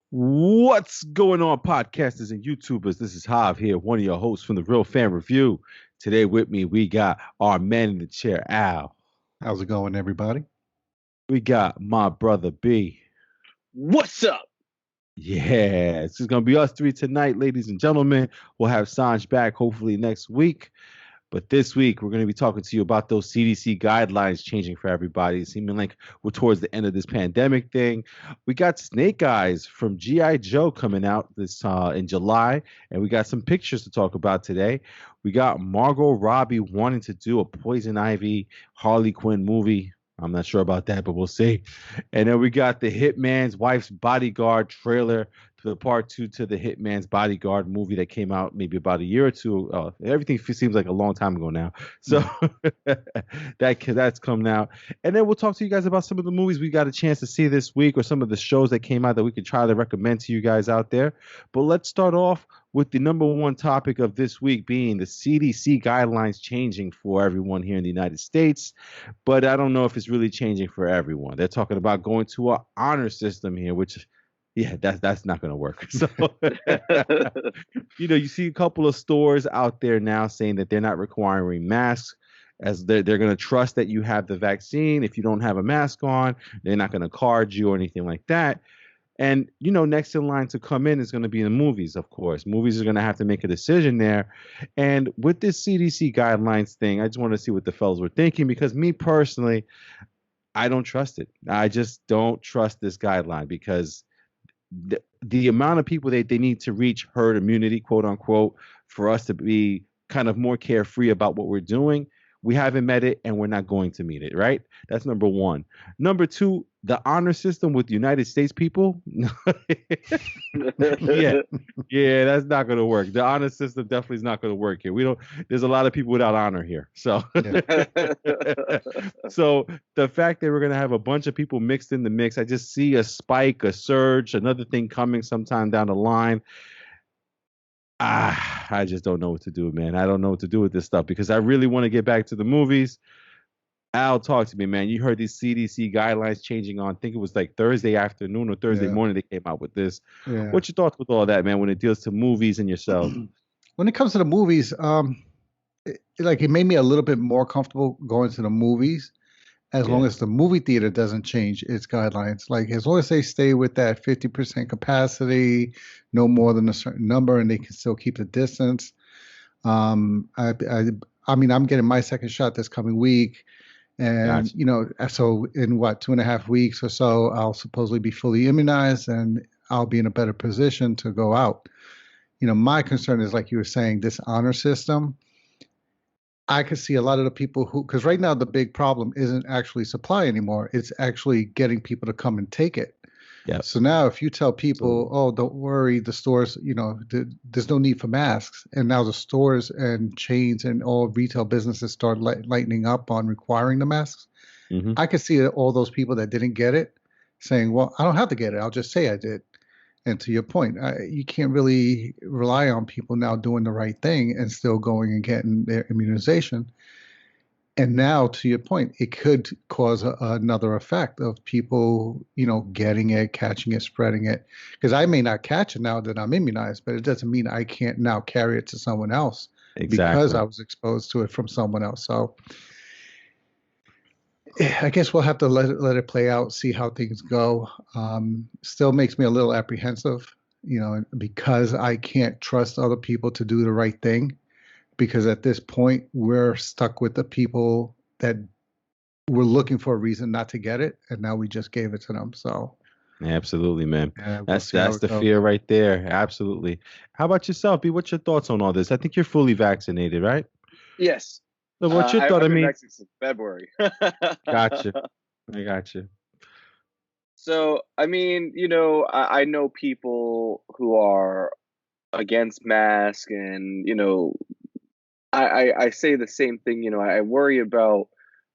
What's going on, podcasters and YouTubers? This is Hav here, one of your hosts from the Real Fan Review. Today with me, we got our man in the chair, Al. How's it going, everybody? We got my brother B. What's up? Yeah, this is gonna be us three tonight, ladies and gentlemen. We'll have Sanj back hopefully next week. But this week, we're going to be talking to you about those CDC guidelines changing for everybody. It seeming like we're towards the end of this pandemic thing. We got Snake Eyes from G.I. Joe coming out this in July, and we got some pictures to talk about today. We got Margot Robbie wanting to do a Poison Ivy Harley Quinn movie. I'm not sure about that, but we'll see. And then we got the Hitman's Wife's Bodyguard trailer to the part two to the Hitman's Bodyguard movie that came out maybe about a year or two. Everything seems like a long time ago now. So that's coming out. And then we'll talk to you guys about some of the movies we got a chance to see this week or some of the shows that came out that we could try to recommend to you guys out there. But let's start off with the number one topic of this week being the CDC guidelines changing for everyone here in the United States. But I don't know if it's really changing for everyone. They're talking about going to an honor system here, which that's not going to work. So, you see a couple of stores out there now saying that they're not requiring masks as they're going to trust that you have the vaccine. If you don't have a mask on, they're not going to card you or anything like that. And, next in line to come in is going to be the movies, of course. Movies are going to have to make a decision there. And with this CDC guidelines thing, I just want to see what the fellas were thinking because me personally, I don't trust it. I just don't trust this guideline because the amount of people they need to reach herd immunity, quote unquote, for us to be kind of more carefree about what we're doing. We haven't met it and we're not going to meet it, right? That's number one. Number two, the honor system with United States people. yeah, that's not going to work. The honor system definitely is not going to work here. There's a lot of people without honor here. So, so the fact that we're going to have a bunch of people mixed in the mix, I just see a spike, a surge, another thing coming sometime down the line. I just don't know what to do, man. I don't know what to do with this stuff because I really want to get back to the movies. Al, talk to me, man. You heard these CDC guidelines changing on, I think it was like Thursday afternoon or Thursday morning they came out with this. Yeah. What's your thoughts with all that, man, when it deals to movies and yourself? When it comes to the movies, it made me a little bit more comfortable going to the movies as long as the movie theater doesn't change its guidelines. Like as long as they stay with that 50% capacity, no more than a certain number, and they can still keep the distance. I mean, I'm getting my second shot this coming week. And, so in 2.5 weeks or so, I'll supposedly be fully immunized and I'll be in a better position to go out. My concern is, like you were saying, this honor system. I could see a lot of the people because right now the big problem isn't actually supply anymore. It's actually getting people to come and take it. Yeah. So now if you tell people, oh, don't worry, the stores, there's no need for masks. And now the stores and chains and all retail businesses start lightening up on requiring the masks. Mm-hmm. I could see all those people that didn't get it saying, well, I don't have to get it. I'll just say I did. And to your point, you can't really rely on people now doing the right thing and still going and getting their immunization. And now, to your point, it could cause another effect of people, getting it, catching it, spreading it. Because I may not catch it now that I'm immunized, but it doesn't mean I can't now carry it to someone else because I was exposed to it from someone else. So I guess we'll have to let it play out, see how things go. Still makes me a little apprehensive, because I can't trust other people to do the right thing. Because at this point, we're stuck with the people that were looking for a reason not to get it, and now we just gave it to them. So, absolutely, man. That's the fear right there. Absolutely. How about yourself, B? What's your thoughts on all this? I think you're fully vaccinated, right? Yes. So what's your thought? I've been vaccinated since February. Gotcha. I gotcha. So, I mean, I know people who are against masks and, I say the same thing, I worry about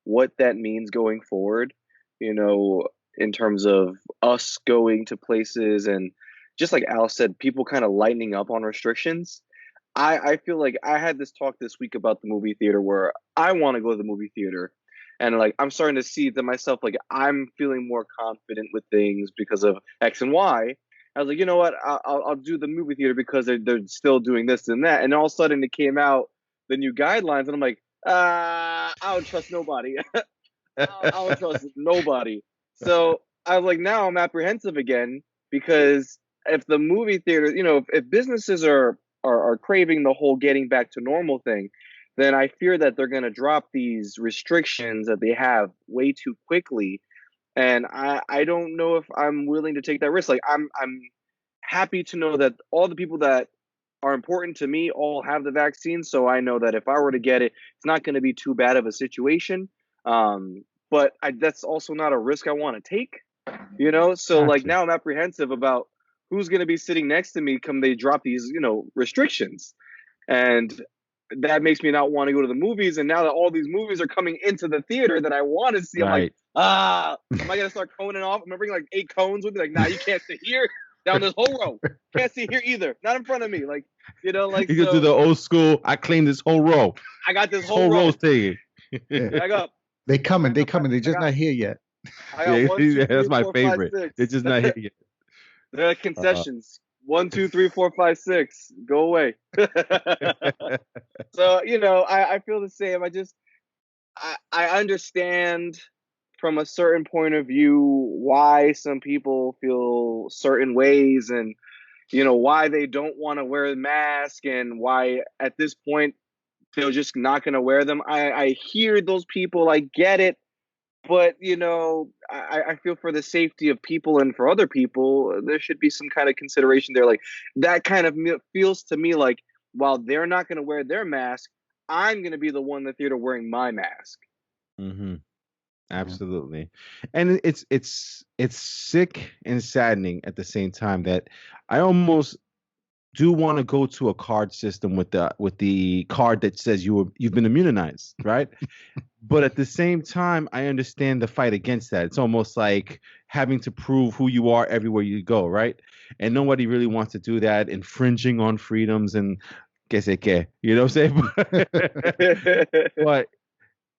what that means going forward, in terms of us going to places and just like Al said, people kind of lightening up on restrictions. I feel like I had this talk this week about the movie theater where I want to go to the movie theater and like I'm starting to see that myself, like I'm feeling more confident with things because of X and Y. I was like, you know what? I'll do the movie theater because they're still doing this and that. And all of a sudden, it came out the new guidelines, and I'm like, I don't trust nobody. I don't trust nobody. So I was like, now I'm apprehensive again because if the movie theater, if businesses are craving the whole getting back to normal thing, then I fear that they're going to drop these restrictions that they have way too quickly. And I don't know if I'm willing to take that risk. Like I'm happy to know that all the people that are important to me all have the vaccine, so I know that if I were to get it, it's not going to be too bad of a situation. But that's also not a risk I want to take, So like now I'm apprehensive about who's going to be sitting next to me come they drop these, restrictions, and that makes me not want to go to the movies. And now that all these movies are coming into the theater that I want to see, I'm like, am I gonna start coning off? I'm gonna bring like 8 cones with me. Like, nah, you can't sit here down this whole row. Can't sit here either. Not in front of me. Like, like you can do the old school. I claim this whole row. I got this whole row taken. I got. They coming. They're just not here yet. I got 1, 2, 3, that's my 4, favorite. 5, 6. They're just not here yet. They're concessions. 1, 2, 3, 4, 5, 6. Go away. So I feel the same. I understand from a certain point of view why some people feel certain ways, and why they don't want to wear a mask, and why at this point they're just not going to wear them. I hear those people. I get it. But, I feel for the safety of people and for other people, there should be some kind of consideration there. Like, that kind of feels to me like while they're not going to wear their mask, I'm going to be the one in the theater wearing my mask. Mm-hmm. Absolutely. And it's sick and saddening at the same time that I almost do want to go to a card system with the card that says you've been immunized, right? But at the same time, I understand the fight against that. It's almost like having to prove who you are everywhere you go, right? And nobody really wants to do that, infringing on freedoms and que sé que, you know what I'm saying? But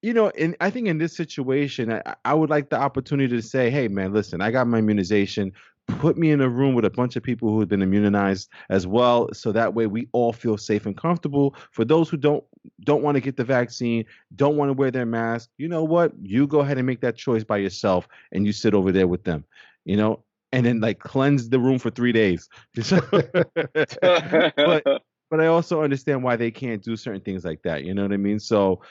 and I think in this situation, I would like the opportunity to say, hey, man, listen, I got my immunization. Put me in a room with a bunch of people who have been immunized as well, so that way we all feel safe and comfortable. For those who don't want to get the vaccine, don't want to wear their mask, you know what? You go ahead and make that choice by yourself, and you sit over there with them, and then like cleanse the room for 3 days. But I also understand why they can't do certain things like that. You know what I mean? So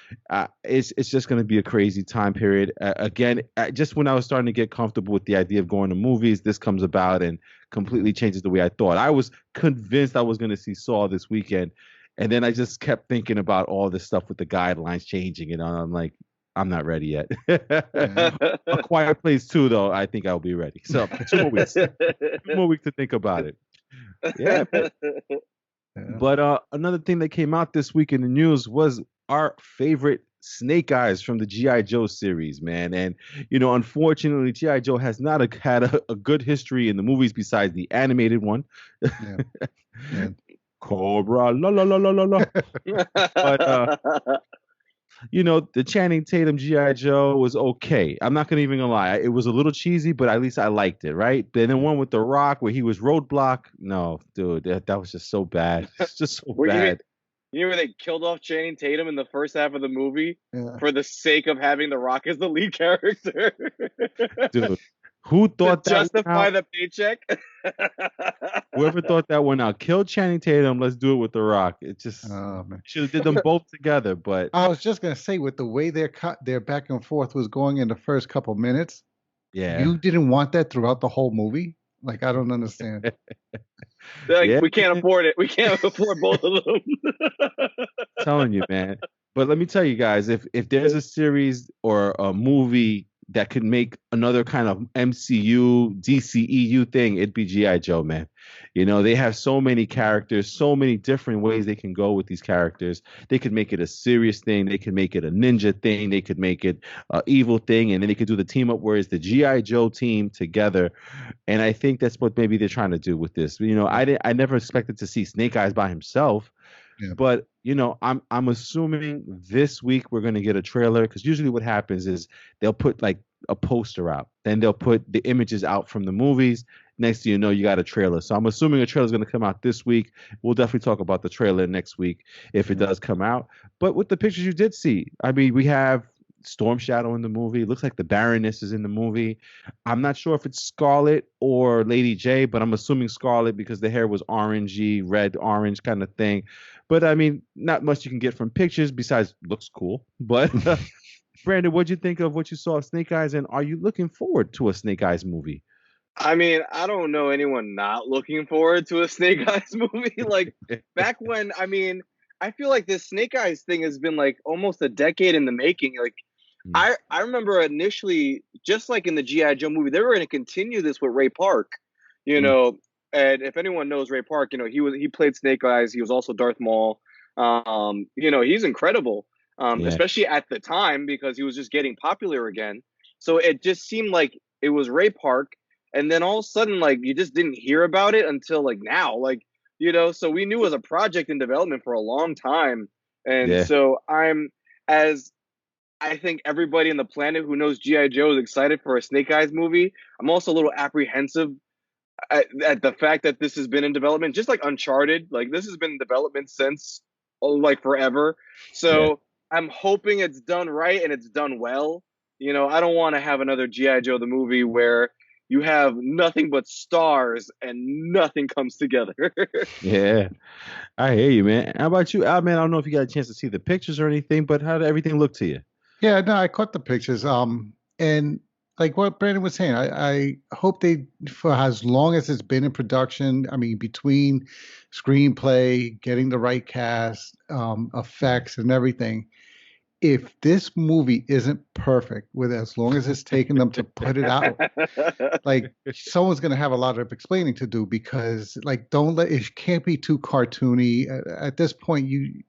it's just going to be a crazy time period. Again, just when I was starting to get comfortable with the idea of going to movies, this comes about and completely changes the way I thought. I was convinced I was going to see Saw this weekend. And then I just kept thinking about all this stuff with the guidelines changing. And I'm like, I'm not ready yet. A Quiet Place 2, though, I think I'll be ready. So 2 more weeks. 2 more weeks to think about it. Yeah, man. Yeah. But another thing that came out this week in the news was our favorite Snake Eyes from the G.I. Joe series, man. And, unfortunately, G.I. Joe has not had a good history in the movies besides the animated one. Yeah. Yeah. Cobra, la la la la la la. But, the Channing Tatum G.I. Joe was okay. I'm not even gonna lie. It was a little cheesy, but at least I liked it, right? Then the one with The Rock where he was Roadblock. No, dude, that was just so bad. It's just so bad. You know where they killed off Channing Tatum in the first half of the movie for the sake of having The Rock as the lead character? Dude, who thought to that justify the paycheck? Whoever thought that one out, kill Channing Tatum. Let's do it with The Rock. It just should have did them both together. But I was just gonna say, with the way their back and forth was going in the first couple minutes, you didn't want that throughout the whole movie. Like, I don't understand. We can't afford it. We can't afford both of them. Telling you, man. But let me tell you guys, if there's a series or a movie that could make another kind of MCU, DCEU thing, it'd be G.I. Joe, man. They have so many characters, so many different ways they can go with these characters. They could make it a serious thing. They could make it a ninja thing. They could make it an evil thing. And then they could do the team up where it's the G.I. Joe team together. And I think that's what maybe they're trying to do with this. I never expected to see Snake Eyes by himself. Yeah. But I'm assuming this week we're going to get a trailer, because usually what happens is they'll put like a poster out, then they'll put the images out from the movies, next thing you know, you got a trailer. So I'm assuming a trailer is going to come out this week. We'll definitely talk about the trailer next week if it does come out. But with the pictures you did see, I mean, we have Storm Shadow in the movie. It looks like the Baroness is in the movie. I'm not sure if it's Scarlet or Lady J, but I'm assuming Scarlet because the hair was orangey, red, orange kind of thing. But I mean, not much you can get from pictures besides looks cool. But Brandon, what'd you think of what you saw of Snake Eyes, and are you looking forward to a Snake Eyes movie? I mean, I don't know anyone not looking forward to a Snake Eyes movie. Like back when, I mean, I feel like this Snake Eyes thing has been like almost a decade in the making. Like I remember initially, just like in the G.I. Joe movie, they were going to continue this with Ray Park, you know. And if anyone knows Ray Park, you know, he played Snake Eyes. He was also Darth Maul. You know, he's incredible, especially at the time because he was just getting popular again. So it just seemed like it was Ray Park, and then all of a sudden, like you just didn't hear about it until like now, like you know. So we knew it was a project in development for a long time, and so as I think everybody on the planet who knows G.I. Joe is excited for a Snake Eyes movie. I'm also a little apprehensive at the fact that this has been in development, just like Uncharted. Like this has been in development since like forever. So I'm hoping it's done right and it's done well. You know, I don't want to have another G.I. Joe the movie where you have nothing but stars and nothing comes together. Yeah, I hear you, man. How about you, Al? Man, I don't know if you got a chance to see the pictures or anything, but how did everything look to you? Yeah, no, I caught the pictures. And like what Brandon was saying, I hope they, for as long as it's been in production, I mean, between screenplay, getting the right cast, effects, and everything, if this movie isn't perfect, with as long as it's taken them to put it out, like someone's gonna have a lot of explaining to do because like don't let it can't be too cartoony. At this point, you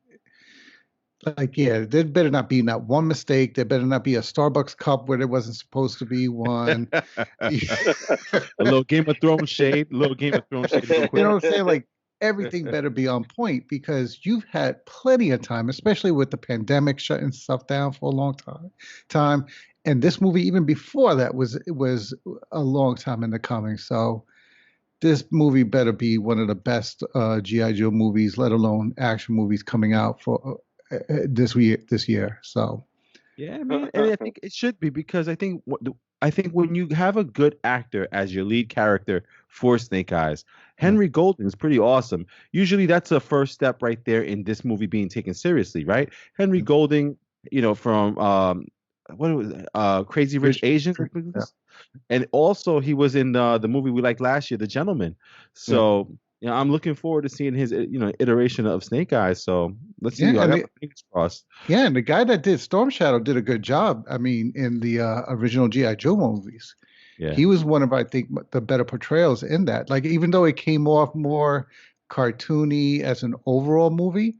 like, yeah, there better not be not one mistake. There better not be a Starbucks cup where there wasn't supposed to be one. A little Game of Thrones shade, a little Game of Thrones shade. Real You quick. know what I'm saying? Like everything better be on point because you've had plenty of time, especially with the pandemic shutting stuff down for a long time. And this movie, even before that, was a long time in the coming. So this movie better be one of the best G.I. Joe movies, let alone action movies coming out for this year. So Yeah, man, and I think it should be because I think when you have a good actor as your lead character for Snake Eyes, Henry Golding is pretty awesome. Usually, that's a first step right there in this movie being taken seriously, right? Henry Golding, you know, from what was it? Crazy Rich Asians, I think it was. And also he was in the movie we liked last year, The Gentleman. So you know, I'm looking forward to seeing his iteration of Snake Eyes. So let's see. I got my fingers crossed. Yeah, and the guy that did Storm Shadow did a good job. I mean, in the original G.I. Joe movies, he was one of I think the better portrayals in that. Like even though it came off more cartoony as an overall movie,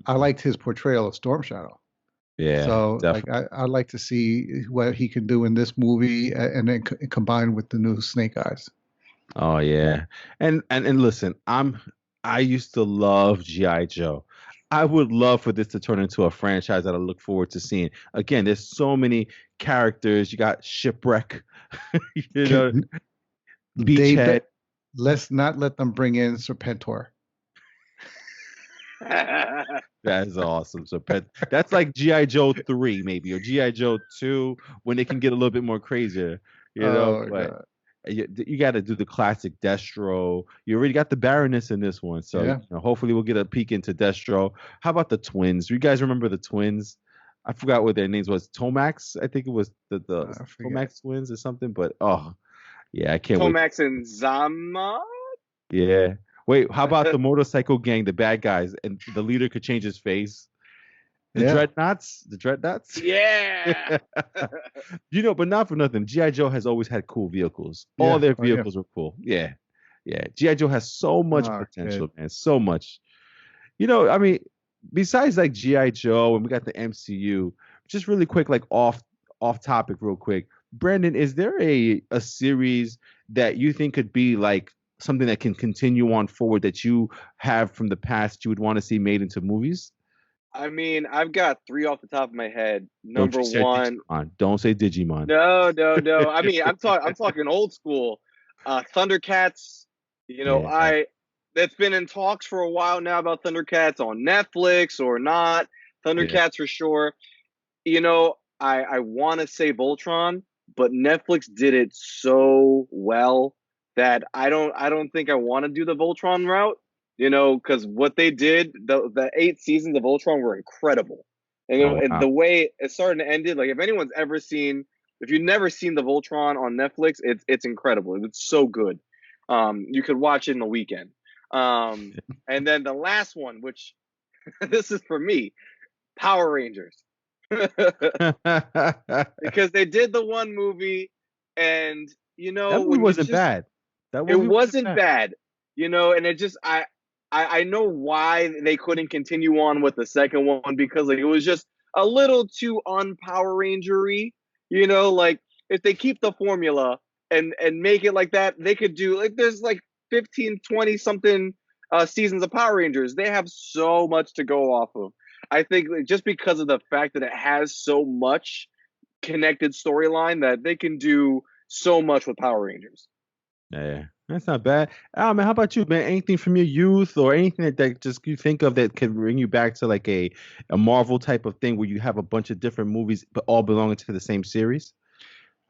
I liked his portrayal of Storm Shadow. Yeah. So definitely. like I'd like to see what he can do in this movie and then combined with the new Snake Eyes. Oh yeah. And listen, I used to love G.I. Joe. I would love for this to turn into a franchise that I look forward to seeing. Again, there's so many characters. You got Shipwreck, you know, Beachhead. Let's not let them bring in Serpentor. That is awesome. So that's like G.I. Joe 3 maybe, or G.I. Joe 2 when they can get a little bit more crazier, you know. But you got to do the classic Destro. You already got the Baroness in this one, so you know, hopefully we'll get a peek into Destro. How about the twins? Do you guys remember the twins? I forgot what their names was. Tomax, I think it was the Tomax twins or something. But oh yeah, I can't wait. Tomax and Zama. Yeah. Wait, how about the motorcycle gang, the bad guys, and the leader could change his face? The Dreadnoughts? The Dreadnoughts? Yeah. You know, but not for nothing. G.I. Joe has always had cool vehicles. All their vehicles were cool. Yeah. Yeah. G.I. Joe has so much potential, man. So much. You know, I mean, besides like G.I. Joe and we got the MCU, just really quick, like off topic, real quick. Brandon, is there a series that you think could be like something that can continue on forward that you have from the past you would want to see made into movies? I mean, I've got 3 off the top of my head. Number one. Don't say Digimon. No. I mean, I'm talking old school. Thundercats. Yeah. It's been in talks for a while now about Thundercats on Netflix or not. Yeah. Thundercats for sure. I want to say Voltron, but Netflix did it so well that I don't think I want to do the Voltron route. Because what they did, the 8 seasons of Voltron were incredible. Oh And wow. the way it started and ended, like if you've never seen the Voltron on Netflix, it's incredible. It's so good. You could watch it in a weekend. And then the last one, which this is for me, Power Rangers. Because they did the one movie, and That movie when you wasn't just bad. That it movie wasn't wasn't bad. bad, and it just I know why they couldn't continue on with the second one, because like it was just a little too unpower rangery. Like if they keep the formula and make it like that, they could do like there's like 15, 20 something seasons of Power Rangers. They have so much to go off of. I think like, just because of the fact that it has so much connected storyline, that they can do so much with Power Rangers. Yeah, that's not bad. Man, how about you, man? Anything from your youth or anything that just you think of that could bring you back to like a Marvel type of thing where you have a bunch of different movies but all belonging to the same series?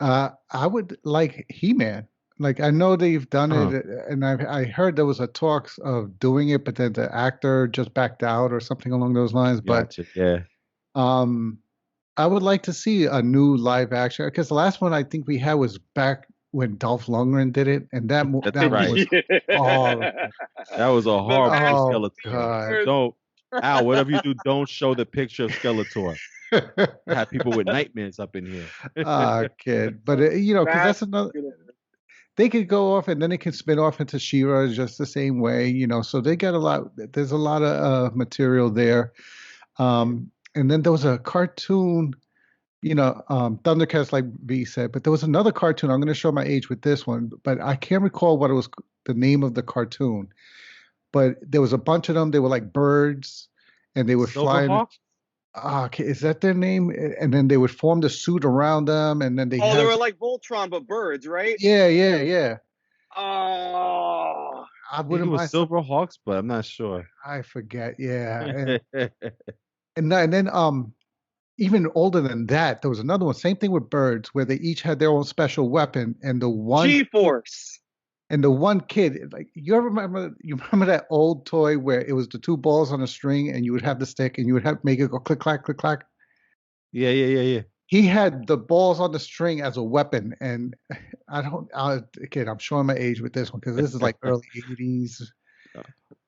I would like He-Man. Like I know they've done Uh-huh. it, and I heard there was a talks of doing it, but then the actor just backed out or something along those lines. But Gotcha. Yeah. um, I would like to see a new live action because the last one I think we had was back when Dolph Lundgren did it, and That's that one right. was horrible. That was a The horrible Master Oh Skeletor. God. Universe. Don't Al, whatever you do, don't show the picture of Skeletor. Have people with nightmares up in here. Ah, kid. But because that's Master another. Universe. They could go off and then they can spin off into She-Ra just the same way. So they get a lot. There's a lot of material there. And then there was a cartoon, Thundercats, like V said, but there was another cartoon. I'm going to show my age with this one, but I can't recall what it was, the name of the cartoon. But there was a bunch of them. They were like birds, and they would fly. Silverhawk? Okay, is that their name? And then they would form the suit around them, and then they Oh, they had. were like Voltron, but birds, right? Yeah, yeah, yeah. Oh, I I think it wouldn't was mind something. Silverhawks, but I'm not sure. I forget. Yeah, and then even older than that, there was another one. Same thing with birds, where they each had their own special weapon, G-Force. and the one kid, like you remember that old toy where it was the two balls on a string, and you would have the stick, and you would have make it go click clack click clack. Yeah, yeah, yeah, yeah. He had the balls on the string as a weapon, and again, I'm showing my age with this one because this is like early '80s.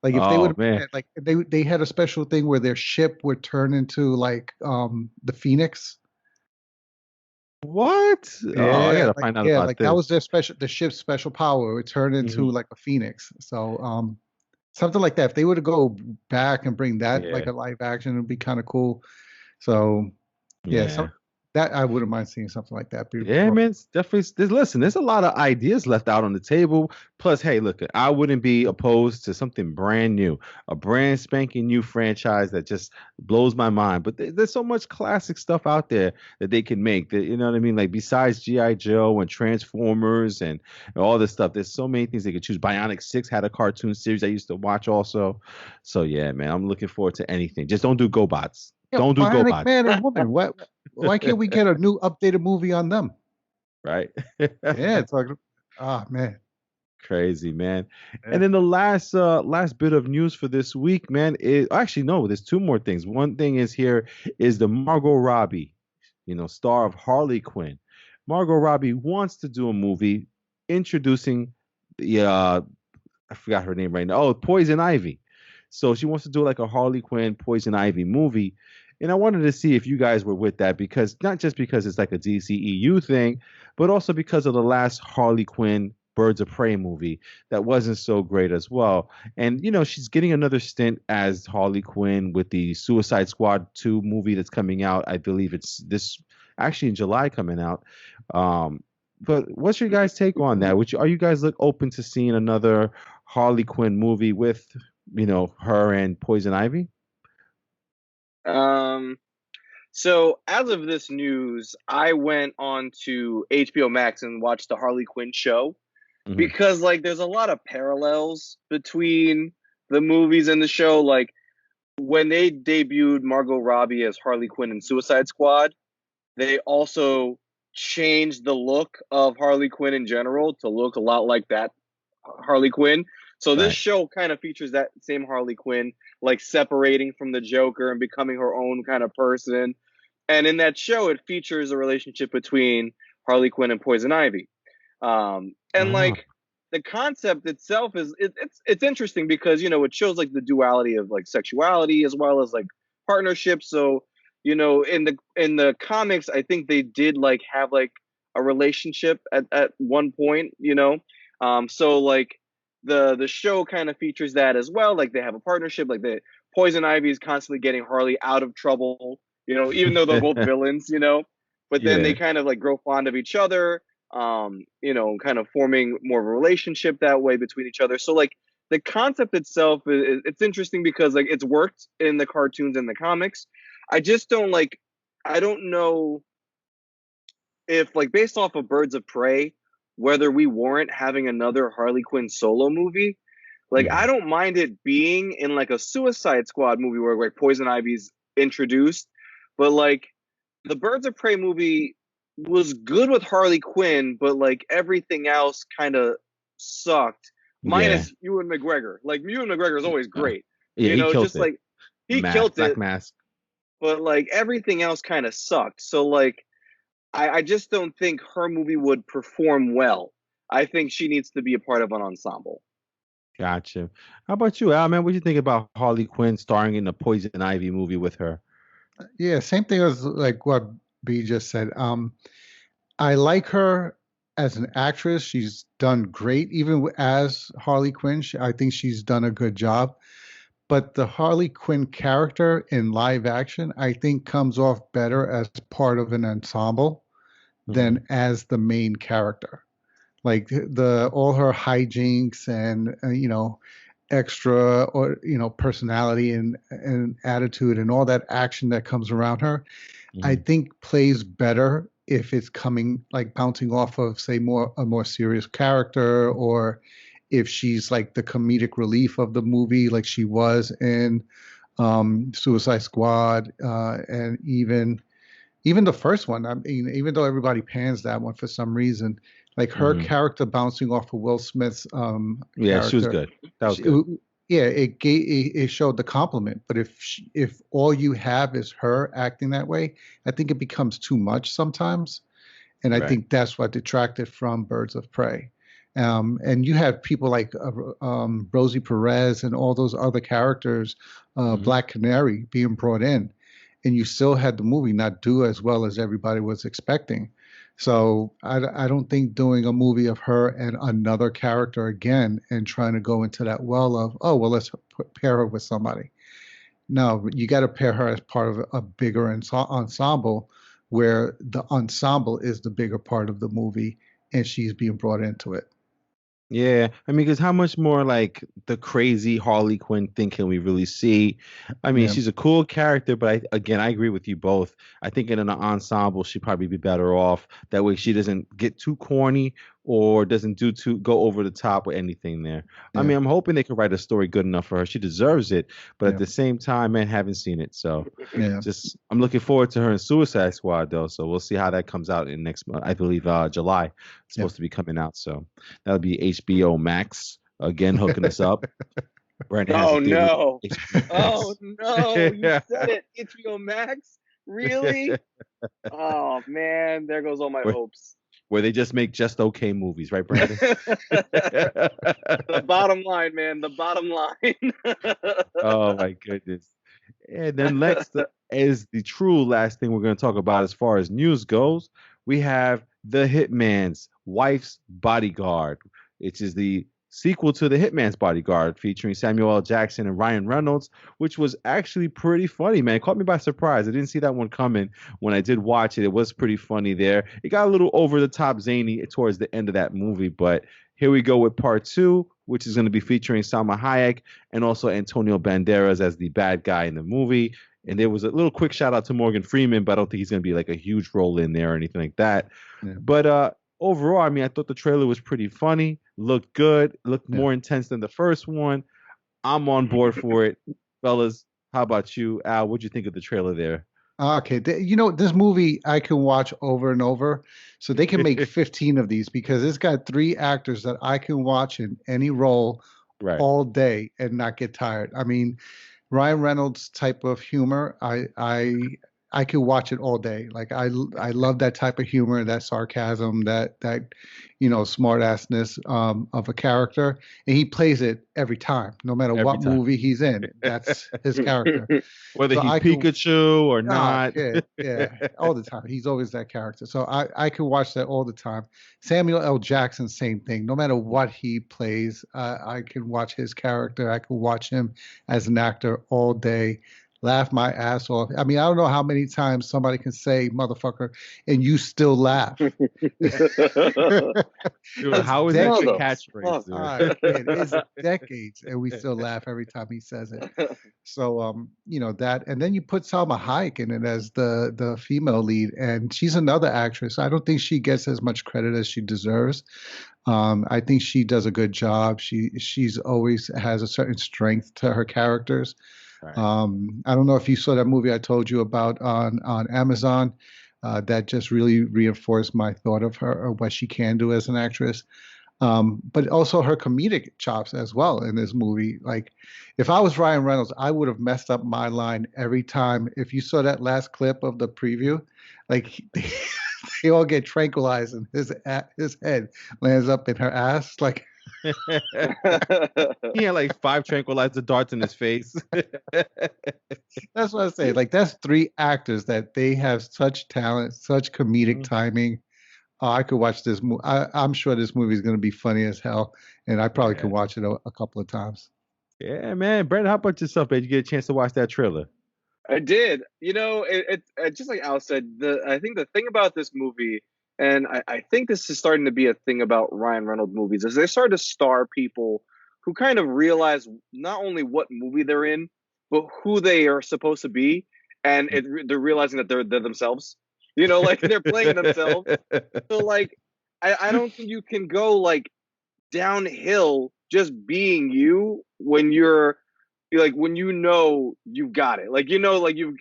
Like if they would Oh have man. had, like they had a special thing where their ship would turn into like the Phoenix. What? Oh, I gotta find out about Like that this. was the ship's special power. It would turn into Hmm. like a Phoenix. So something like that. If they were to go back and bring that like Yeah, a live action, it would be kind of cool. So yeah, yeah. that I wouldn't mind seeing something like that. Yeah, man, it's definitely. Listen, there's a lot of ideas left out on the table. Plus, hey, look, I wouldn't be opposed to something brand new, a brand spanking new franchise that just blows my mind. But there's so much classic stuff out there that they can make. That you know what I mean? Like besides GI Joe and Transformers and all this stuff, there's so many things they could choose. Bionic Six had a cartoon series I used to watch also. So yeah, man, I'm looking forward to anything. Just don't do GoBots. Yeah, Don't do Bionic GoBots, Man and Woman. What? Why can't we get a new updated movie on them? right? Yeah, it's like, ah, man. Crazy, man. And Yeah. then the last bit of news for this week, man, is actually no, there's two more things. One thing is here is the Margot Robbie, star of Harley Quinn. Margot Robbie wants to do a movie introducing the I forgot her name right now. Oh, Poison Ivy. So she wants to do like a Harley Quinn Poison Ivy movie. And I wanted to see if you guys were with that because not just because it's like a DCEU thing, but also because of the last Harley Quinn Birds of Prey movie that wasn't so great as well. And she's getting another stint as Harley Quinn with the Suicide Squad 2 movie that's coming out. I believe it's this actually in July coming out. But what's your guys' take on that? Are you guys open to seeing another Harley Quinn movie with, her and Poison Ivy? Um, so as of this news, I went on to HBO Max and watched the Harley Quinn show. Mhm. because like there's a lot of parallels between the movies and the show. Like when they debuted Margot Robbie as Harley Quinn in Suicide Squad, they also changed the look of Harley Quinn in general to look a lot like that Harley Quinn. So this Right. show kind of features that same Harley Quinn, like separating from the Joker and becoming her own kind of person. And in that show, it features a relationship between Harley Quinn and Poison Ivy. And Ah, like the concept itself is it's interesting because it shows like the duality of like sexuality as well as like partnerships. So in the comics, I think they did like have like a relationship at one point. So like the show kind of features that as well. Like they have a partnership. Like the Poison Ivy is constantly getting Harley out of trouble. Even though they're both villains. But then they yeah. kind of like grow fond of each other, kind of forming more of a relationship that way between each other. So like the concept itself it's interesting because like it's worked in the cartoons and the comics. I just don't like I don't know if like based off of Birds of Prey, whether we warrant having another Harley Quinn solo movie. Like Yeah. I don't mind it being in like a Suicide Squad movie where like Poison Ivy's introduced, but like the Birds of Prey movie was good with Harley Quinn, but like everything else kind of sucked. Yeah. Minus Ewan McGregor. Like Ewan McGregor is always Uh, great. yeah, he killed Just it. like he Mask, killed Black it, Mask. but like everything else kind of sucked. So like I just don't think her movie would perform well. I think she needs to be a part of an ensemble. Gotcha. How about you, Al, man? What do you think about Harley Quinn starring in the Poison Ivy movie with her? Yeah, same thing as like what B just said. I like her as an actress. She's done great, even as Harley Quinn. I think she's done a good job. But the Harley Quinn character in live action, I think, comes off better as part of an ensemble Hmm. than as the main character. Like the all her hijinks and extra or personality and attitude and all that action that comes around her, I Hmm. think plays better if it's coming like bouncing off of say a more serious character, or if she's like the comedic relief of the movie like she was in Suicide Squad, and even the first one. I mean, even though everybody pans that one for some reason, like her Hmm. character bouncing off of Will Smith's Yeah, she was character, good. That was she, good. yeah, it showed the compliment. But if all you have is her acting that way, I think it becomes too much sometimes, and I Right. think that's what detracted from Birds of Prey. And you have people like Rosie Perez and all those other characters, Hmm. Black Canary being brought in, and you still had the movie not do as well as everybody was expecting. So I don't think doing a movie of her and another character again and trying to go into that well of, oh, well, let's pair her with somebody. No, you got to pair her as part of a bigger ensemble where the ensemble is the bigger part of the movie and she's being brought into it. Yeah, I mean, because how much more like the crazy Harley Quinn thing can we really see? I mean, Yeah. she's a cool character, but again, I agree with you both. I think in an ensemble, she'd probably be better off. That way, she doesn't get too corny or doesn't do too go over the top with anything there. I Yeah. mean, I'm hoping they can write a story good enough for her. She deserves it, but at Yeah. the same time, man, haven't seen it, so Yeah. just I'm looking forward to her in Suicide Squad though. So we'll see how that comes out in next month. I believe July. It's Yeah. supposed to be coming out, so. That'll be HBO Max again hooking us up. Brandon has a Oh deal with no. HBO Oh Max. no, you said it. HBO Max? Really? Oh man, there goes all my where, hopes. where they just make just okay movies, right, Brandon? The bottom line, man, the bottom line. Oh my goodness. And then next is the true last thing we're going to talk about as far as news goes. We have The Hitman's Wife's Bodyguard, which is the sequel to The Hitman's Bodyguard, featuring Samuel L. Jackson and Ryan Reynolds, which was actually pretty funny, man. It caught me by surprise. I didn't see that one coming when I did watch it. It was pretty funny there. It got a little over the top zany towards the end of that movie, but here we go with part two, which is going to be featuring Salma Hayek and also Antonio Banderas as the bad guy in the movie. And there was a little quick shout out to Morgan Freeman, but I don't think he's going to be like a huge role in there or anything like that. Yeah. But overall, I mean, I thought the trailer was pretty funny, looked good, looked Yeah. more intense than the first one. I'm on board for it, fellas. How about you, Al? What'd you think of the trailer there? Okay, this movie I can watch over and over. So they can make 15 of these because it's got three actors that I can watch in any role Right. all day and not get tired. I mean, Ryan Reynolds type of humor, I could watch it all day. Like I love that type of humor, that sarcasm, that smart assness of a character, and he plays it every time, no matter Every what time. movie he's in. That's his character. Whether So he's I could Pikachu or not. yeah, all the time. He's always that character. So I could watch that all the time. Samuel L. Jackson, same thing. No matter what he plays, I can watch his character. I can watch him as an actor all day. Laugh my ass off. I mean, I don't know how many times somebody can say "motherfucker" and you still laugh. Dude, It's how is that your decades. catchphrase, It's dude? decades, and we still laugh every time he says it. So, that, and then you put Salma Hayek in it as the female lead, and she's another actress. I don't think she gets as much credit as she deserves. I think she does a good job. She's always has a certain strength to her characters. Right. I don't know if you saw that movie I told you about on Amazon. That just really reinforced my thought of her or what she can do as an actress. But also her comedic chops as well in this movie. Like, if I was Ryan Reynolds, I would have messed up my line every time. If you saw that last clip of the preview, like they all get tranquilized and his head lands up in her ass. Like, He had like 5 tranquilizer darts in his face. that's what I say. Like, that's three actors that they have such talent, such comedic timing. Oh, I could watch this movie. I'm sure this movie is going to be funny as hell, and I probably could Yeah. watch it a couple of times. Yeah, man. Brandon, how about yourself, man? Did you get a chance to watch that trailer? I did. It just like Al said, I think the thing about this movie, and I think this is starting to be a thing about Ryan Reynolds movies, is they start to star people who kind of realize not only what movie they're in, but who they are supposed to be, and they're realizing that they're themselves. Like they're playing themselves. So like, I don't think you can go like downhill just being you when you're like when you've got it. Like like you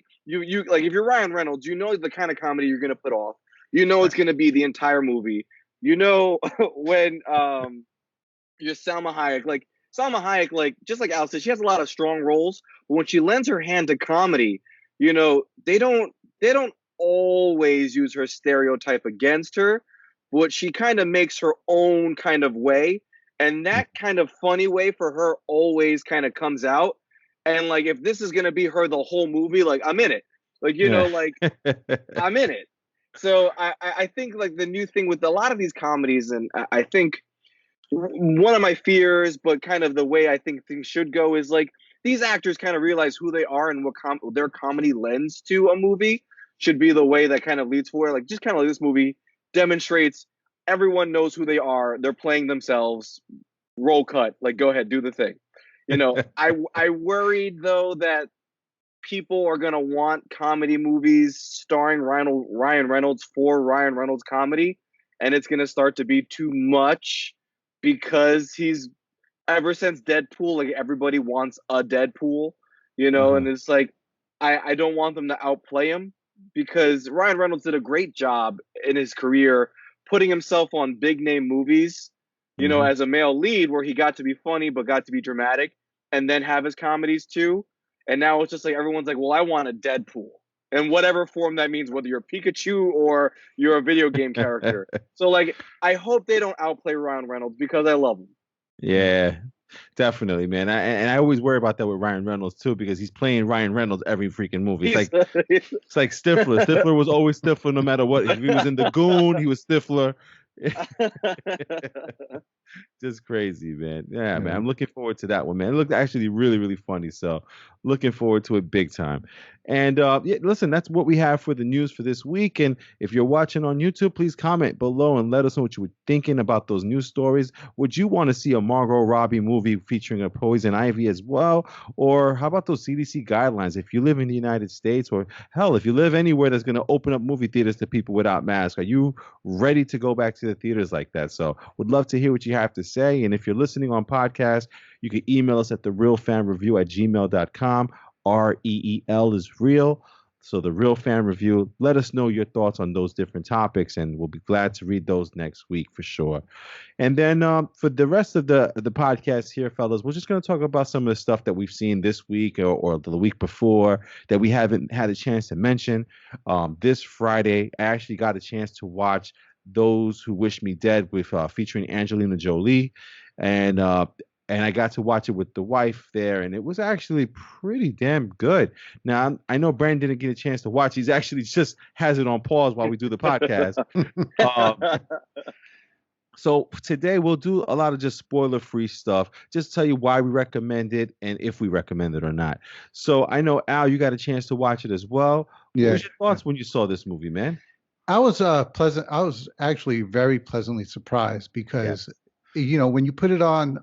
like if you're Ryan Reynolds, the kind of comedy you're gonna put off. It's gonna be the entire movie. When you're Salma Hayek, like just like Al said, she has a lot of strong roles, but when she lends her hand to comedy, they don't always use her stereotype against her, but she kind of makes her own kind of way. And that kind of funny way for her always kind of comes out. And like, if this is going to be her the whole movie, like I'm in it, like, like I'm in it. So I think like the new thing with a lot of these comedies, and I think one of my fears, but kind of the way I think things should go is like these actors kind of realize who they are and what their comedy lends to a movie should be the way that kind of leads for like just kind of like this movie demonstrates everyone knows who they are. They're playing themselves. Roll cut. Like, go ahead, do the thing. I worried though that people are gonna want comedy movies starring Ryan Reynolds for Ryan Reynolds comedy, and it's gonna start to be too much because he's ever since Deadpool, like everybody wants a Deadpool, and it's like I don't want them to outplay him because Ryan Reynolds did a great job in his career putting himself on big name movies, as a male lead where he got to be funny but got to be dramatic and then have his comedies too. And now it's just like everyone's like, well, I want a Deadpool. In whatever form that means, whether you're Pikachu or you're a video game character. So like I hope they don't outplay Ryan Reynolds because I love him. Yeah, definitely, man. I always worry about that with Ryan Reynolds too because he's playing Ryan Reynolds every freaking movie. It's like Stifler. Stifler was always Stifler no matter what. If he was in The Goon, he was Stifler. Just crazy, man. Yeah, man. I'm looking forward to that one, man. It looked actually really, really funny. So looking forward to it big time. And yeah, listen, that's what we have for the news for this week. And if you're watching on YouTube, please comment below and let us know what you were thinking about those news stories. Would you want to see a Margot Robbie movie featuring a Poison Ivy as well? Or how about those CDC guidelines? If you live in the United States, or hell, if you live anywhere that's going to open up movie theaters to people without masks, are you ready to go back to the theaters like that. So would love to hear what you have to say. And if you're listening on podcast, you can email us at therealfanreview@gmail.com. REEL is real. So the Real Fan Review. Let us know your thoughts on those different topics, and we'll be glad to read those next week for sure. And then for the rest of the podcast here, fellas, we're just going to talk about some of the stuff that we've seen this week or the week before that we haven't had a chance to mention. This Friday, I actually got a chance to watch Those Who Wish Me Dead with featuring Angelina Jolie, and I got to watch it with the wife there, and it was actually pretty damn good. Now, I know Brandon didn't get a chance to watch. He's actually just has it on pause while we do the podcast. So today we'll do a lot of just spoiler-free stuff. Just tell you why we recommend it and if we recommend it or not. So I know, Al, you got a chance to watch it as well. Yeah. What was your thoughts when you saw this movie, man? I was I was actually very pleasantly surprised because when you put it on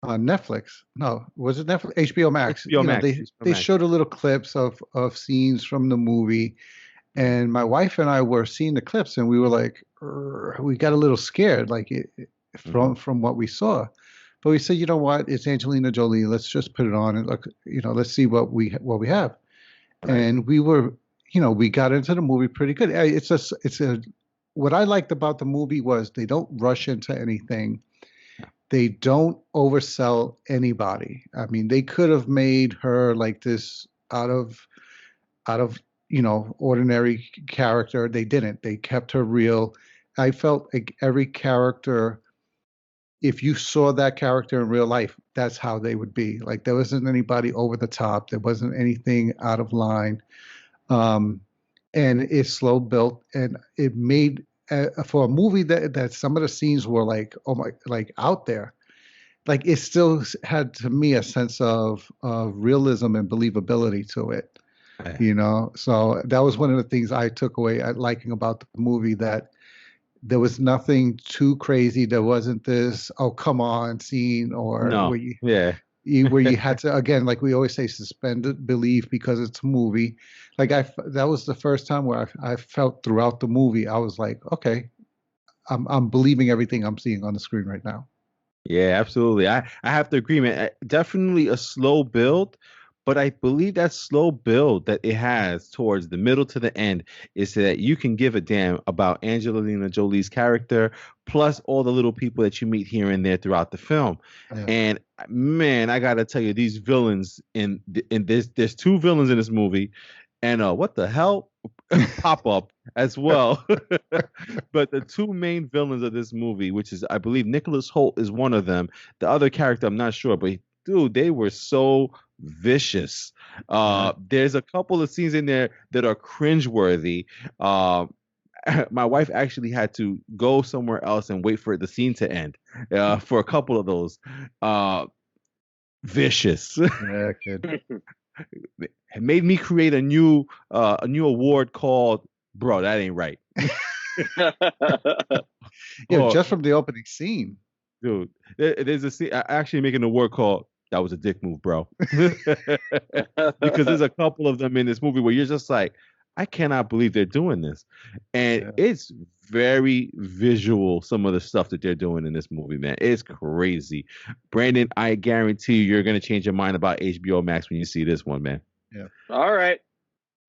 Netflix, no, was it Netflix? HBO Max. HBO Max. They showed a little clips of scenes from the movie, and my wife and I were seeing the clips, and we were like, we got a little scared, from what we saw. But we said, you know what? It's Angelina Jolie. Let's just put it on and look. Let's see what we have. Right. And we were, we got into the movie pretty good. What I liked about the movie was they don't rush into anything. They don't oversell anybody. I mean, they could have made her like this out of ordinary character. They didn't. They kept her real. I felt like every character, if you saw that character in real life, that's how they would be. Like there wasn't anybody over the top. There wasn't anything out of line. And it's slow built, and it made for a movie that some of the scenes were like, oh my, like out there, like it still had to me a sense of realism and believability to it, So that was one of the things I took away at liking about the movie, that there was nothing too crazy. There wasn't this oh come on scene or where you had to, again, like we always say, suspended belief because it's a movie. Like that was the first time where I felt throughout the movie, I was like, okay, I'm believing everything I'm seeing on the screen right now. Yeah, absolutely. I have to agree, man. Definitely a slow build, but I believe that slow build that it has towards the middle to the end is so that you can give a damn about Angelina Jolie's character, plus all the little people that you meet here and there throughout the film. Yeah. And man, I gotta tell you, these villains in this, there's two villains in this movie, and what the hell, pop up as well. But the two main villains of this movie, which is, I believe, Nicholas Hoult is one of them. The other character, I'm not sure, but dude, they were so vicious. There's a couple of scenes in there that are cringeworthy. My wife actually had to go somewhere else and wait for the scene to end for a couple of those. Vicious. Yeah, kid. It made me create a new award called "Bro, That Ain't Right." Just from the opening scene, dude. There's a scene. I actually make an award called "That Was a Dick Move, Bro," because there's a couple of them in this movie where you're just like, I cannot believe they're doing this, and it's very visual. Some of the stuff that they're doing in this movie, man, it's crazy. Brandon, I guarantee you're gonna change your mind about HBO Max when you see this one, man. Yeah. All right.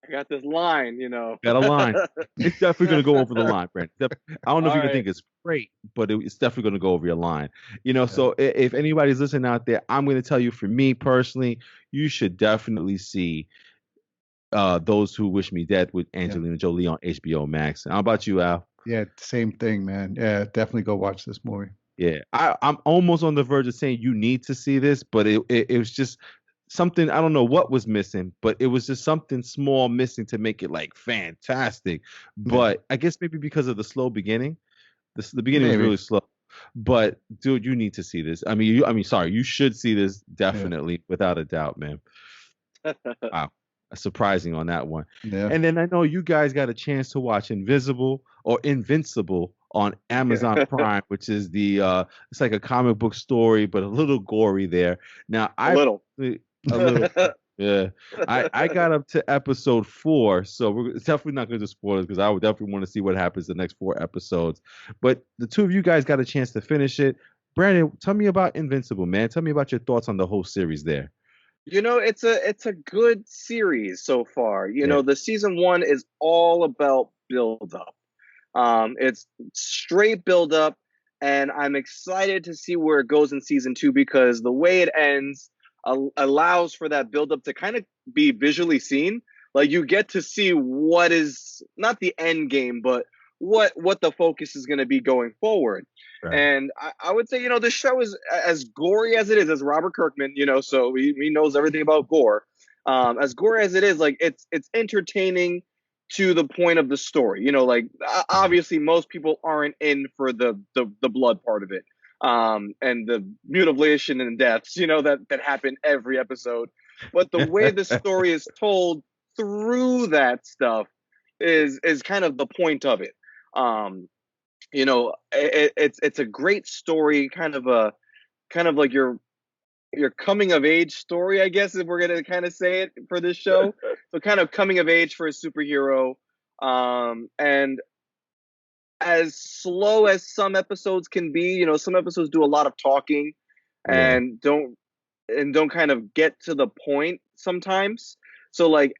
I got this line, Got a line. It's definitely going to go over the line, Brent. I don't know if you're going to think it's great, but it's definitely going to go over your line. So if anybody's listening out there, I'm going to tell you, for me personally, you should definitely see Those Who Wish Me Dead with Angelina Jolie on HBO Max. How about you, Al? Yeah, same thing, man. Yeah, definitely go watch this movie. Yeah, I'm almost on the verge of saying you need to see this, but it was just something, I don't know what was missing, but it was just something small missing to make it like fantastic. But I guess maybe because of the slow beginning, the beginning was really slow. But dude, you need to see this. You should see this definitely, without a doubt, man. Wow, surprising on that one. Yeah. And then I know you guys got a chance to watch Invincible on Amazon Prime, which is it's like a comic book story, but a little gory there. Now, a little. Yeah, I got up to episode 4, so we're definitely not going to do spoilers because I would definitely want to see what happens the next 4 episodes. But the two of you guys got a chance to finish it. Brandon, tell me about Invincible, man. Tell me about your thoughts on the whole series there. It's a good series so far. Yeah, The season 1 is all about build up. It's straight build up, and I'm excited to see where it goes in season 2 because the way it ends allows for that build up to kind of be visually seen. Like you get to see what is not the end game, but what the focus is going to be going forward. right. And I would say, the show is as gory as it is, as Robert Kirkman, so he knows everything about gore. As gory as it is, like it's entertaining to the point of the story. Like obviously most people aren't in for the blood part of it, and the mutilation and deaths, that happen every episode. But the way the story is told through that stuff is kind of the point of it. It's a great story, kind of like your coming of age story, I guess, if we're gonna kind of say it for this show. So kind of coming of age for a superhero, and as slow as some episodes can be, some episodes do a lot of talking Yeah. and don't kind of get to the point sometimes. So like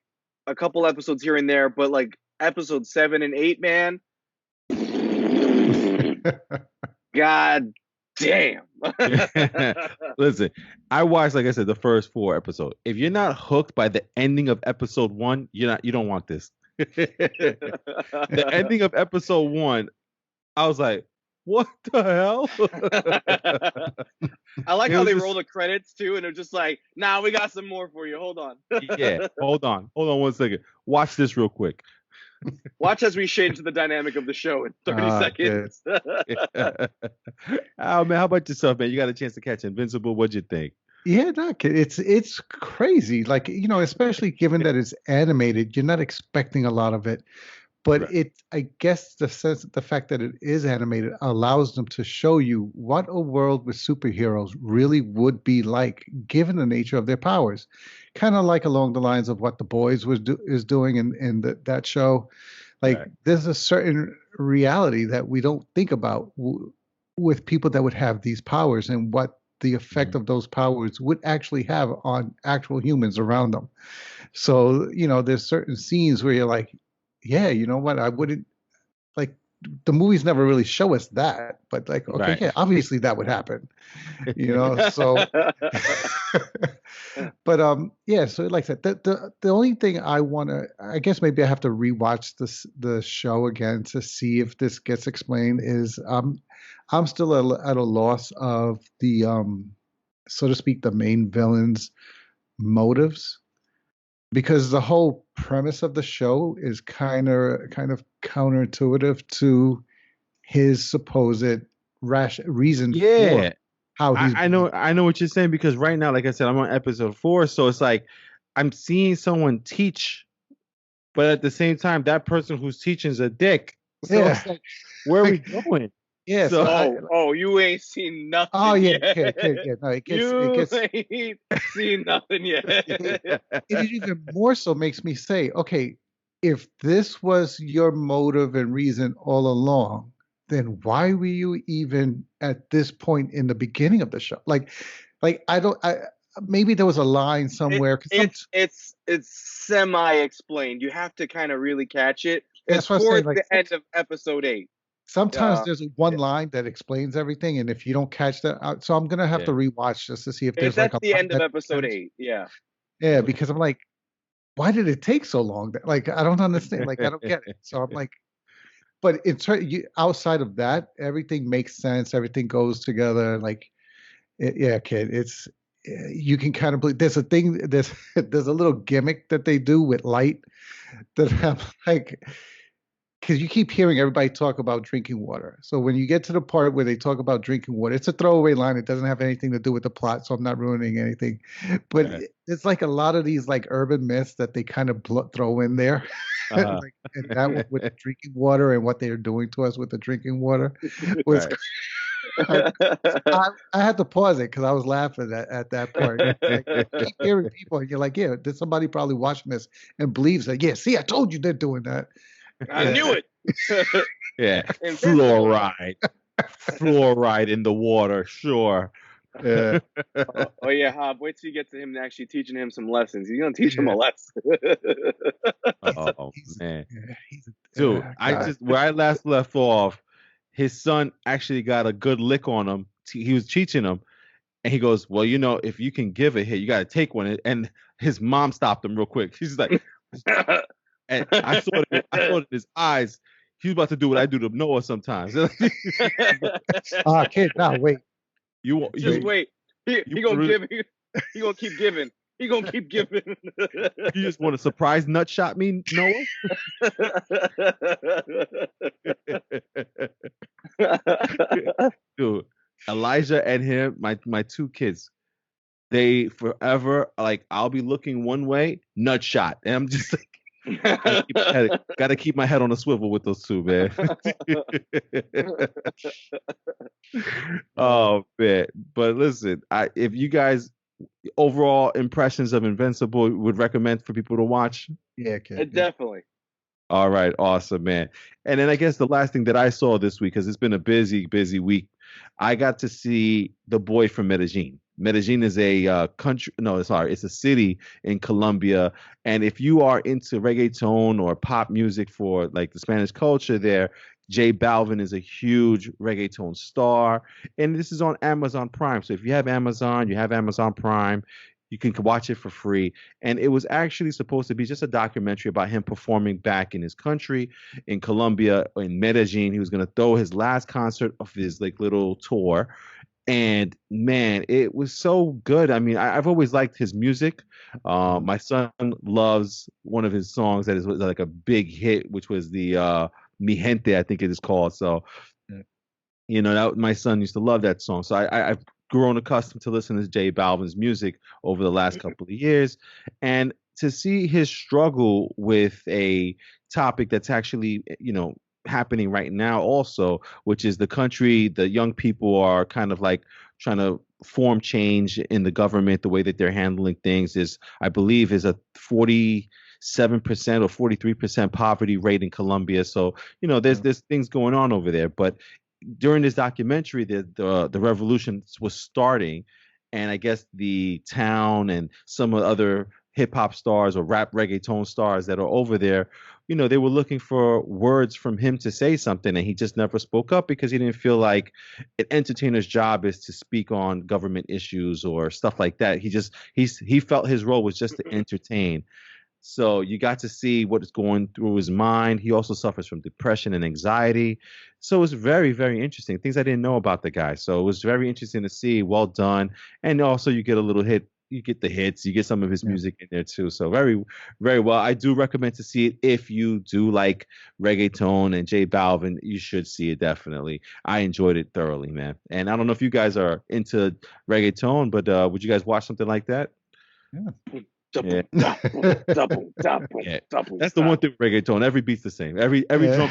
a couple episodes here and there, but like episode 7 and 8, man, god damn. Listen, I watched, like I said, the first 4 episodes. If you're not hooked by the ending of episode 1, you don't want this. The ending of episode 1, I was like, what the hell? I like It how was they just- roll the credits too, and they're just like, "Nah, we got some more for you. Hold on." Yeah, hold on 1 second. Watch this real quick. Watch as we change the dynamic of the show in 30 seconds. Oh man, how about yourself, man? You got a chance to catch Invincible. What'd you think? Yeah, no, it's crazy. Like, especially given that it's animated, you're not expecting a lot of it. But Right. I guess the fact that it is animated allows them to show you what a world with superheroes really would be like, given the nature of their powers. Kind of like along the lines of what The Boys is doing in that show. Like, Right. there's a certain reality that we don't think about with people that would have these powers and what the effect of those powers would actually have on actual humans around them. So, there's certain scenes where you're like, yeah, you know what? I wouldn't like the movies never really show us that, but like, okay, Right. yeah, obviously that would happen, so but yeah, so like I said, the only thing I guess maybe I have to rewatch the show again to see if this gets explained is I'm still at a loss of the so to speak, the main villain's motives, because the whole premise of the show is kind of counterintuitive to his supposed reason for Yeah. how he's I know what you're saying because right now, like I said, I'm on episode 4, so it's like I'm seeing someone teach, but at the same time, that person who's teaching is a dick. So Yeah. it's like, where are we going? Yeah, So- Oh, you ain't seen nothing. Oh yeah, yet. yeah. No, it You gets ain't seen nothing yet. it even more so makes me say, okay, if this was your motive and reason all along, then why were you even at this point in the beginning of the show? Like I maybe there was a line somewhere. 'Cause It's semi-explained. You have to kind of really catch it. That's It's what I'm saying, towards like, the end of episode 8. sometimes Yeah. there's one line that explains everything, and if you don't catch that out, so I'm gonna have to rewatch just to see if there's It's like at a the line end of that episode makes sense. 8. Yeah. Yeah, because I'm like, why did it take so long? Like, I don't understand. Like, I don't get it. So I'm like, but outside of that, everything makes sense. Everything goes together. Like, yeah, kid, you can kind of believe. There's a thing. There's a little gimmick that they do with light that I'm like, because you keep hearing everybody talk about drinking water. So when you get to the part where they talk about drinking water, it's a throwaway line. It doesn't have anything to do with the plot, so I'm not ruining anything. But Right. it's like a lot of these like urban myths that they kind of throw in there, Uh-huh. and that one with the drinking water and what they're doing to us with the drinking water was Right. I had to pause it because I was laughing at that part. Like, you keep hearing people, and you're like, yeah, there's somebody probably watching this and believes that. Yeah, see, I told you they're doing that. I knew it. Yeah, Invincible. fluoride in the water, sure. Yeah. Oh yeah, Hob. Wait till you get to him actually teaching him some lessons. He's gonna teach him a lesson. Oh man, He's dude, God. where I last left off, his son actually got a good lick on him. He was teaching him, and he goes, "Well, if you can give a hit, you got to take one." And his mom stopped him real quick. She's like, and I saw it in his eyes. He was about to do what I do to Noah sometimes. Kid, now wait. Just wait. He gonna give. He gonna keep giving. He gonna keep giving. You just want to surprise nut shot me, Noah? Dude, Elijah and him, my two kids, they forever, like, I'll be looking one way, nut shot, and I'm just like, gotta keep my head on a swivel with those two, man. Oh man, but listen, if you guys overall impressions of Invincible would recommend for people to watch. Yeah, kid. Definitely. All right, awesome, man. And then I guess the last thing that I saw this week, because it's been a busy week, I got to see The Boy from Medellin. Medellin is a it's a city in Colombia. And if you are into reggaeton or pop music for like the Spanish culture there, J Balvin is a huge reggaeton star. And this is on Amazon Prime. So if you have Amazon, you have Amazon Prime, you can watch it for free. And it was actually supposed to be just a documentary about him performing back in his country, in Colombia, in Medellin. He was going to throw his last concert of his like little tour. And man, it was so good. I mean, I've always liked his music. My son loves one of his songs that is like a big hit, which was the Mi Gente, I think it is called. So, my son used to love that song. So I've grown accustomed to listening to J Balvin's music over the last couple of years. And to see his struggle with a topic that's actually, happening right now also, which is the country, the young people are kind of like trying to form change in the government. The way that they're handling things I believe is a 47% or 43% poverty rate in Colombia. So, there's things going on over there. But during this documentary, the revolution was starting, and I guess the town and some of the other hip hop stars or rap reggaeton stars that are over there, they were looking for words from him to say something, and he just never spoke up because he didn't feel like an entertainer's job is to speak on government issues or stuff like that. He felt his role was just to entertain. So you got to see what is going through his mind. He also suffers from depression and anxiety. So it's very, very interesting. Things I didn't know about the guy. So it was very interesting to see. Well done. And also you get a little hit. You get the hits. You get some of his music in there too. So very, very well. I do recommend to see it if you do like reggaeton and J Balvin. You should see it definitely. I enjoyed it thoroughly, man. And I don't know if you guys are into reggaeton, but would you guys watch something like that? Yeah. Yeah. Double. That's the one thing with reggaeton. Every beat's the same. Every drum.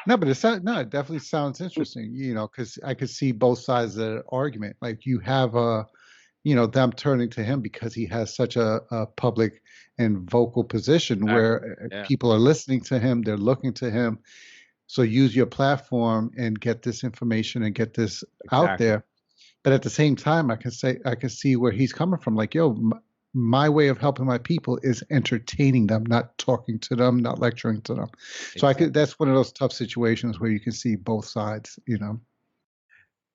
No, but it definitely sounds interesting, because I could see both sides of the argument. Like you have them turning to him because he has such a public and vocal position where people are listening to him, they're looking to him. So use your platform and get this information and get this out there. But at the same time, I can see where he's coming from. Like, my way of helping my people is entertaining them, not talking to them, not lecturing to them. So that's one of those tough situations where you can see both sides,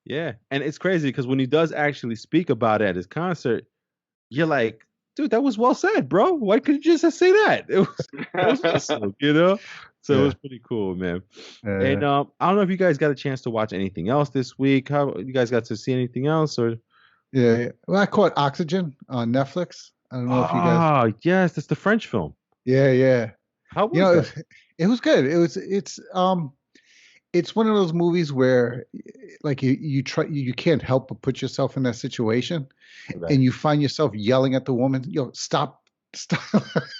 Yeah. And it's crazy because when he does actually speak about it at his concert, you're like, dude, that was well said, bro. Why couldn't you just say that? It was awesome, So it was pretty cool, man. And I don't know if you guys got a chance to watch anything else this week. How you guys got to see anything else? Or yeah. Well, I caught Oxygen on Netflix. I don't know if you guys. Oh, yes, that's the French film. Yeah. How was that? It was good. It's one of those movies where like you can't help but put yourself in that situation, and you find yourself yelling at the woman, stop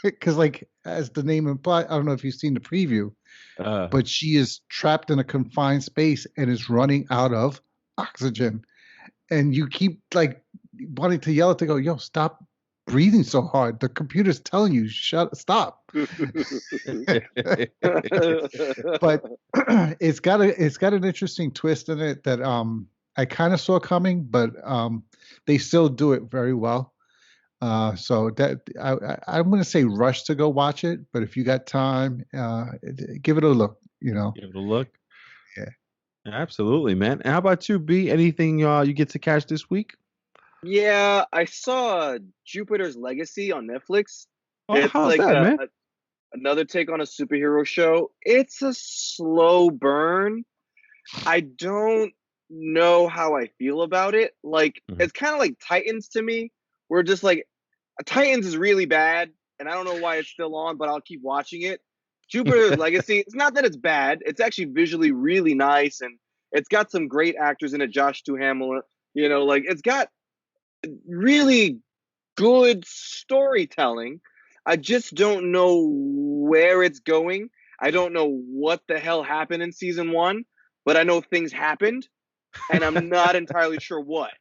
because like as the name implies, I don't know if you've seen the preview, but she is trapped in a confined space and is running out of oxygen, and you keep like wanting to yell at to go, yo, stop breathing so hard. The computer's telling you, stop. But it's got an interesting twist in it that I kind of saw coming, but they still do it very well. So that I'm going to say rush to go watch it, but if you got time, give it a look. Give it a look. Yeah, absolutely, man. And how about you, B? Anything you get to catch this week? Yeah, I saw Jupiter's Legacy on Netflix. It's how's that, man? Another take on a superhero show. It's a slow burn. I don't know how I feel about it. Like, it's kind of like Titans to me. We're just like, Titans is really bad, and I don't know why it's still on, but I'll keep watching it. Jupiter's Legacy, it's not that it's bad. It's actually visually really nice, and it's got some great actors in it. Josh Duhamel, like it's got really good storytelling. I just don't know where it's going. I don't know what the hell happened in season 1, but I know things happened, and I'm not entirely sure what.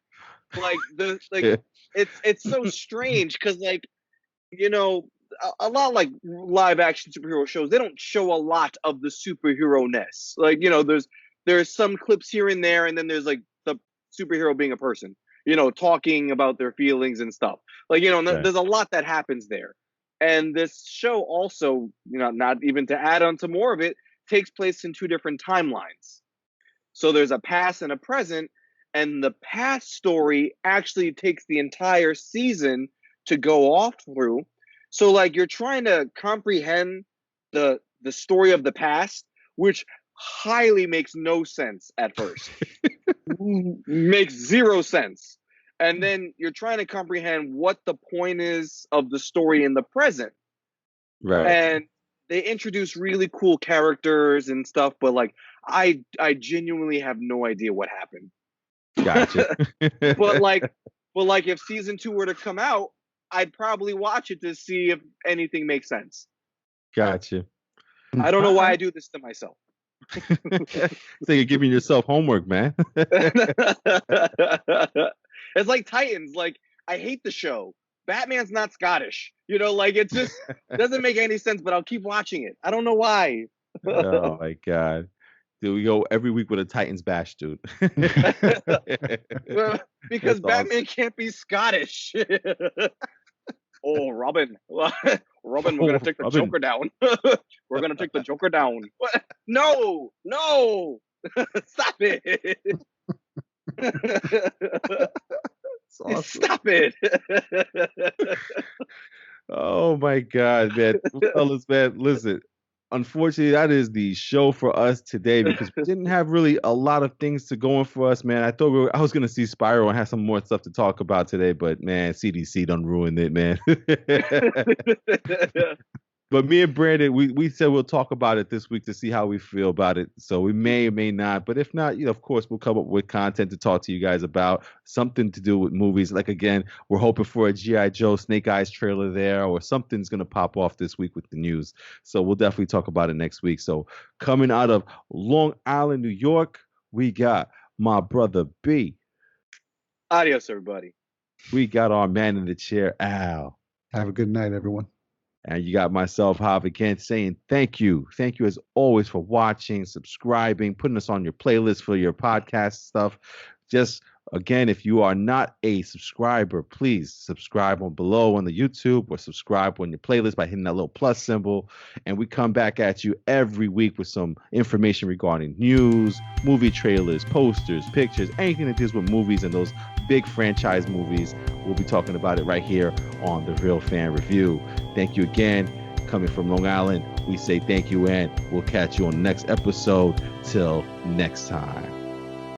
It's so strange because a lot like live action superhero shows, they don't show a lot of the superhero-ness. There's some clips here and there, and then there's like the superhero being a person, talking about their feelings and stuff. There's a lot that happens there. And this show also, not even to add on to more of it, takes place in 2 different timelines. So there's a past and a present, and the past story actually takes the entire season to go off through. So you're trying to comprehend the story of the past, which highly makes no sense at first. Makes 0 sense. And then you're trying to comprehend what the point is of the story in the present. Right. And they introduce really cool characters and stuff, but I genuinely have no idea what happened. Gotcha. but if season 2 were to come out, I'd probably watch it to see if anything makes sense. Gotcha. I don't know why I do this to myself. So you're giving yourself homework, man. It's like Titans. I hate the show. Batman's not Scottish. It just doesn't make any sense, but I'll keep watching it. I don't know why. Oh my God. Dude, we go every week with a Titans bash, dude. Well, because That's Batman can't be Scottish. Oh, Robin. Robin, we're going to take the Joker down. We're going to take the Joker down. What? No. Stop it. Awesome. Stop it. Oh my God, man. Fellas, man, listen. Unfortunately, that is the show for us today because we didn't have really a lot of things to go in for us, man. I thought I was going to see Spyro and have some more stuff to talk about today, but man, CDC done ruined it, man. But me and Brandon, we said we'll talk about it this week to see how we feel about it. So we may or may not, but if not, of course, we'll come up with content to talk to you guys about, something to do with movies. Again, we're hoping for a G.I. Joe Snake Eyes trailer there, or something's going to pop off this week with the news. So we'll definitely talk about it next week. So coming out of Long Island, New York, we got my brother B. Adios, everybody. We got our man in the chair, Al. Have a good night, everyone. And you got myself, Hav, again, saying thank you. Thank you, as always, for watching, subscribing, putting us on your playlist for your podcast stuff. Just, again, if you are not a subscriber, please subscribe below on the YouTube, or subscribe on your playlist by hitting that little plus symbol. And we come back at you every week with some information regarding news, movie trailers, posters, pictures, anything that deals with movies and those big franchise movies. We'll be talking about it right here on The Real Fan Review. Thank you again. Coming from Long Island, we say thank you, and we'll catch you on the next episode. Till next time.